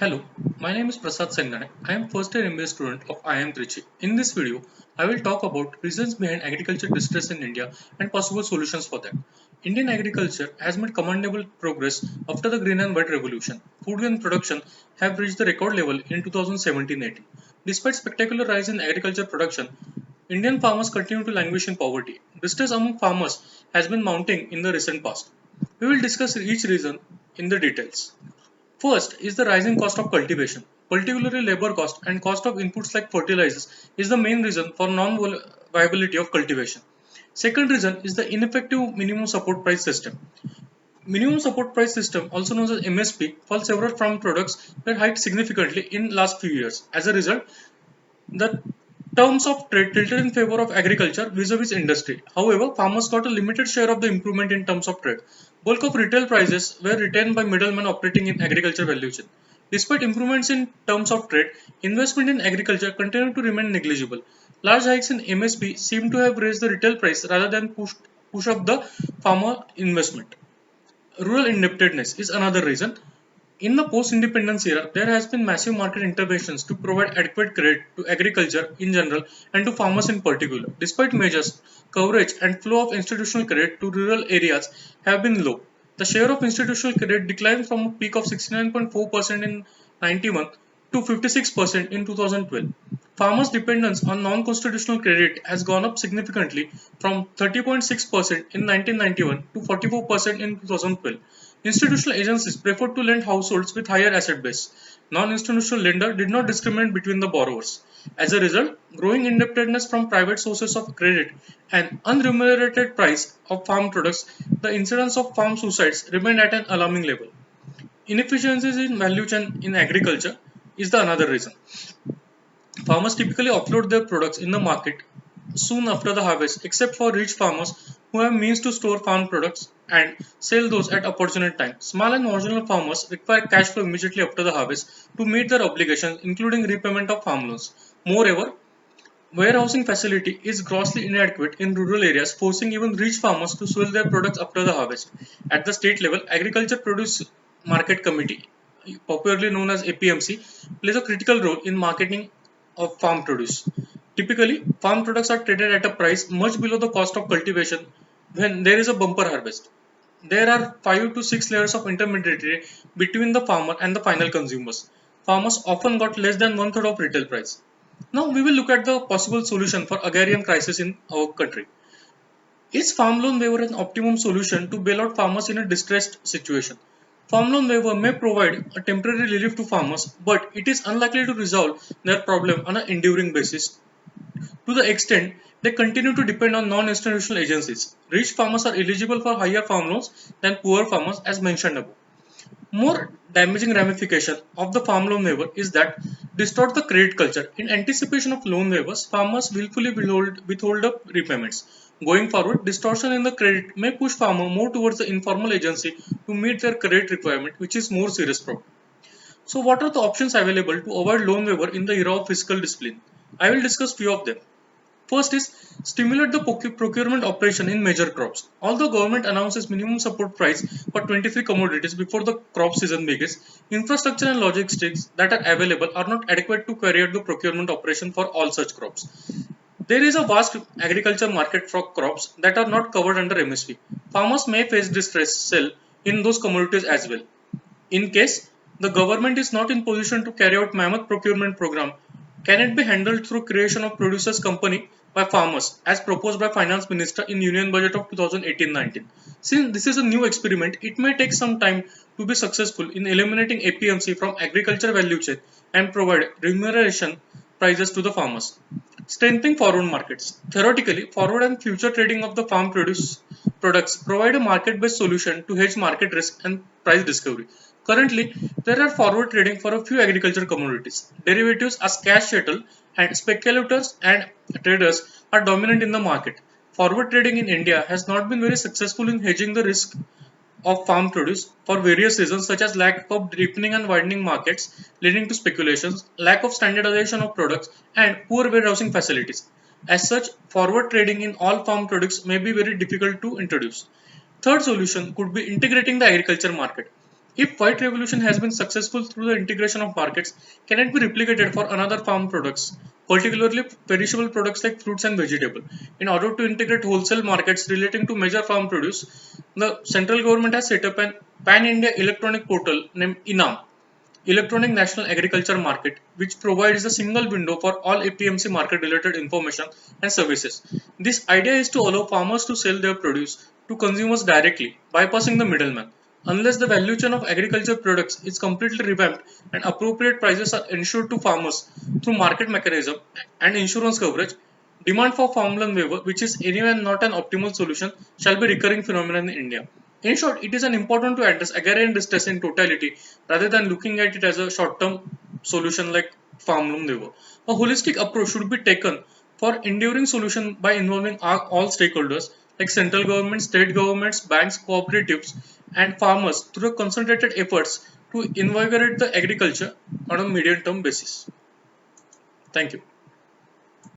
Hello, my name is Prasad Sangane. I am first year MBA student of IIM Trichy. In this video, I will talk about reasons behind agriculture distress in India and possible solutions for that. Indian agriculture has made commendable progress after the Green and White Revolution. Food and production have reached the record level in 2017-18. Despite spectacular rise in agriculture production, Indian farmers continue to languish in poverty. Distress among farmers has been mounting in the recent past. We will discuss each reason in the details. First is the rising cost of cultivation. Particularly labor cost and cost of inputs like fertilizers is the main reason for non-viability of cultivation. Second reason is the ineffective minimum support price system. Minimum support price system, also known as MSP, for several farm products were hiked significantly in last few years. As a result, the terms of trade tilted in favor of agriculture vis-a-vis industry. However, farmers got a limited share of the improvement in terms of trade. Bulk of retail prices were retained by middlemen operating in agriculture value chain. Despite improvements in terms of trade, investment in agriculture continued to remain negligible. Large hikes in MSP seem to have raised the retail price rather than push up the farmer investment. Rural indebtedness is another reason. In the post-independence era, there has been massive market interventions to provide adequate credit to agriculture in general and to farmers in particular. Despite measures, coverage and flow of institutional credit to rural areas have been low. The share of institutional credit declined from a peak of 69.4% in 91 to 56% in 2012. Farmers' dependence on non-constitutional credit has gone up significantly from 30.6% in 1991 to 44% in 2012. Institutional agencies preferred to lend households with higher asset base. Non-institutional lender did not discriminate between the borrowers. As a result, growing indebtedness from private sources of credit and unremunerated price of farm products, the incidence of farm suicides remained at an alarming level. Inefficiencies in value chain in agriculture is the another reason. Farmers typically offload their products in the market soon after the harvest, except for rich farmers who have means to store farm products and sell those at opportune time. Small and marginal farmers require cash flow immediately after the harvest to meet their obligations, including repayment of farm loans. Moreover, warehousing facility is grossly inadequate in rural areas, forcing even rich farmers to sell their products after the harvest. At the state level, Agriculture Produce Market Committee, popularly known as APMC, plays a critical role in marketing of farm produce. Typically, farm products are traded at a price much below the cost of cultivation when there is a bumper harvest. There are 5 to 6 layers of intermediary between the farmer and the final consumers. Farmers often got less than one third of retail price. Now we will look at the possible solution for agrarian crisis in our country. Is farm loan waiver an optimum solution to bail out farmers in a distressed situation? Farm loan waiver may provide a temporary relief to farmers, but it is unlikely to resolve their problem on an enduring basis. To the extent they continue to depend on non-institutional agencies, rich farmers are eligible for higher farm loans than poor farmers as mentioned above. More damaging ramification of the farm loan waiver is that distort the credit culture. In anticipation of loan waivers, farmers willfully withhold up repayments. Going forward, distortion in the credit may push farmer more towards the informal agency to meet their credit requirement, which is more serious problem. So what are the options available to avoid loan waiver in the era of fiscal discipline? I will discuss few of them. First is stimulate the procurement operation in major crops. Although government announces minimum support price for 23 commodities before the crop season begins, infrastructure and logistics that are available are not adequate to carry out the procurement operation for all such crops. There is a vast agriculture market for crops that are not covered under MSP. Farmers may face distress sell in those commodities as well. In case the government is not in position to carry out mammoth procurement program, can it be handled through creation of producers company by farmers as proposed by finance minister in union budget of 2018-19? Since this is a new experiment, it may take some time to be successful in eliminating APMC from agriculture value chain and provide remuneration prices to the farmers. Strengthening forward markets. Theoretically, forward and future trading of the farm produce products provide a market-based solution to hedge market risk and price discovery. Currently, there are forward trading for a few agricultural commodities. Derivatives as cash settle and speculators and traders are dominant in the market. Forward trading in India has not been very successful in hedging the risk of farm produce for various reasons such as lack of deepening and widening markets leading to speculations, lack of standardization of products and poor warehousing facilities. As such, forward trading in all farm products may be very difficult to introduce. Third solution could be integrating the agriculture market. If white revolution has been successful through the integration of markets, can it be replicated for another farm products, particularly perishable products like fruits and vegetables? In order to integrate wholesale markets relating to major farm produce, the central government has set up an pan-India electronic portal named INAM, Electronic National Agriculture Market, which provides a single window for all APMC market related information and services. This idea is to allow farmers to sell their produce to consumers directly, bypassing the middleman. Unless the value chain of agriculture products is completely revamped and appropriate prices are ensured to farmers through market mechanism and insurance coverage, demand for farmland waiver, which is anyway not an optimal solution, shall be a recurring phenomenon in India. In short, it is an important to address agrarian distress in totality rather than looking at it as a short-term solution like farmland waiver. A holistic approach should be taken for enduring solution by involving all stakeholders like central government, state governments, banks, cooperatives, and farmers through concentrated efforts to invigorate the agriculture on a medium-term basis. Thank you.